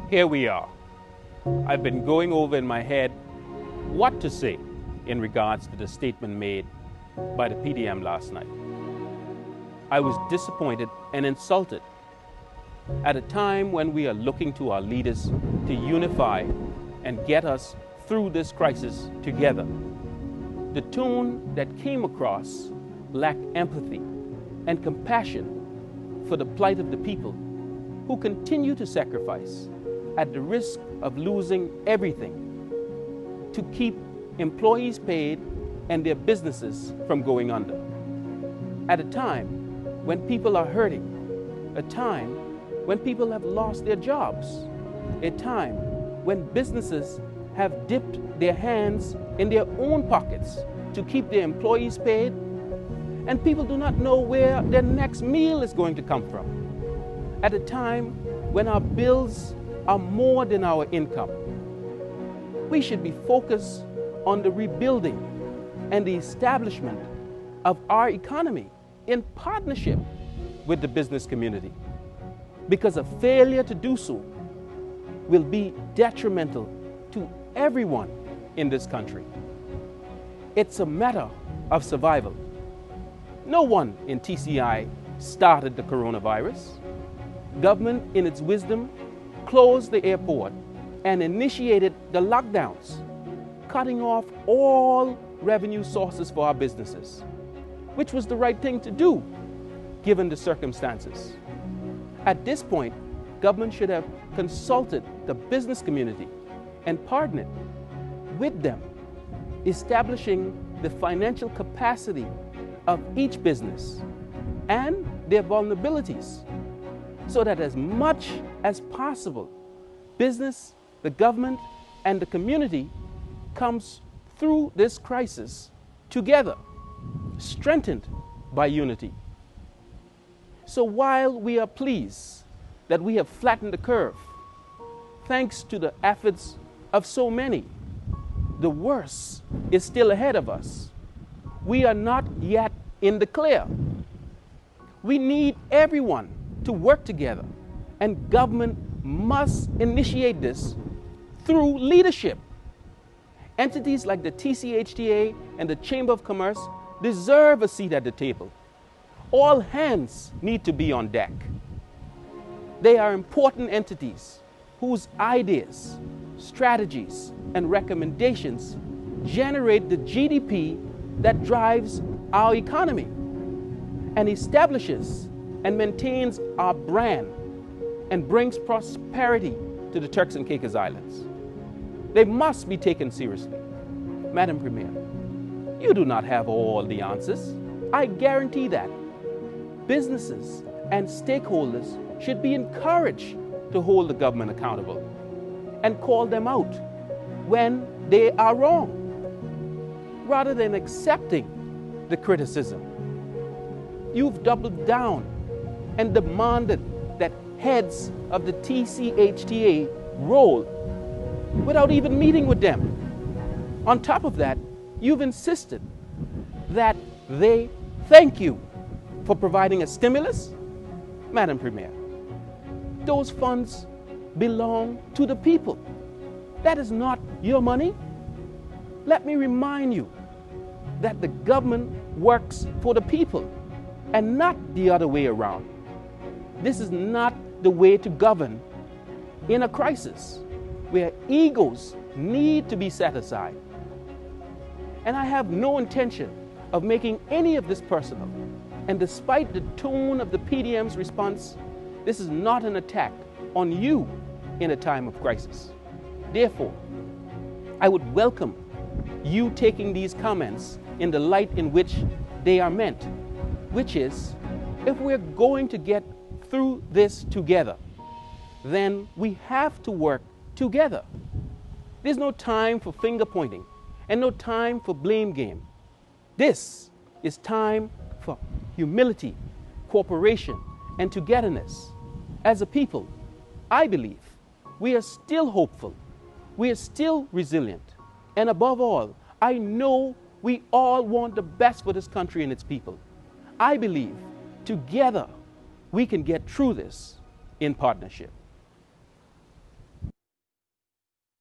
Here we are. I've been going over in my head what to say in regards to the statement made by the PDM last night. I was disappointed and insulted at a time when we are looking to our leaders to unify and get us through this crisis together. The tone that came across lacked empathy and compassion for the plight of the people who continue to sacrifice at the risk of losing everything to keep employees paid and their businesses from going under. At a time when people are hurting, a time when people have lost their jobs, a time when businesses have dipped their hands in their own pockets to keep their employees paid, and people do not know where their next meal is going to come from. At a time when our bills are more than our income, we should be focused on the rebuilding and the establishment of our economy in partnership with the business community, because a failure to do so will be detrimental to everyone in this country. It's a matter of survival. No one in TCI started the coronavirus. Government, in its wisdom, closed the airport and initiated the lockdowns, cutting off all revenue sources for our businesses, which was the right thing to do, given the circumstances. At this point, government should have consulted the business community and partnered with them, establishing the financial capacity of each business and their vulnerabilities, so that as much as possible, business, the government, and the community comes through this crisis together, strengthened by unity. So while we are pleased that we have flattened the curve, thanks to the efforts of so many, the worst is still ahead of us. We are not yet in the clear. We need everyone to work together, and government must initiate this through leadership. Entities like the TCHTA and the Chamber of Commerce deserve a seat at the table. All hands need to be on deck. They are important entities whose ideas, strategies, and recommendations generate the GDP that drives our economy and establishes and maintains our brand and brings prosperity to the Turks and Caicos Islands. They must be taken seriously. Madam Premier, you do not have all the answers. I guarantee that. Businesses and stakeholders should be encouraged to hold the government accountable and call them out when they are wrong, rather than accepting the criticism. You've doubled down and demanded that heads of the TCHTA roll without even meeting with them. On top of that, you've insisted that they thank you for providing a stimulus. Madam Premier, those funds belong to the people. That is not your money. Let me remind you that the government works for the people and not the other way around. This is not the way to govern in a crisis where egos need to be set aside. And I have no intention of making any of this personal. And despite the tone of the PDM's response, this is not an attack on you in a time of crisis. Therefore, I would welcome you taking these comments in the light in which they are meant, which is, if we're going to get through this together, then we have to work together. There's no time for finger pointing and no time for blame game. This is time for humility, cooperation, and togetherness. As a people, I believe we are still hopeful, we are still resilient, and above all, I know we all want the best for this country and its people. I believe together we can get through this in partnership.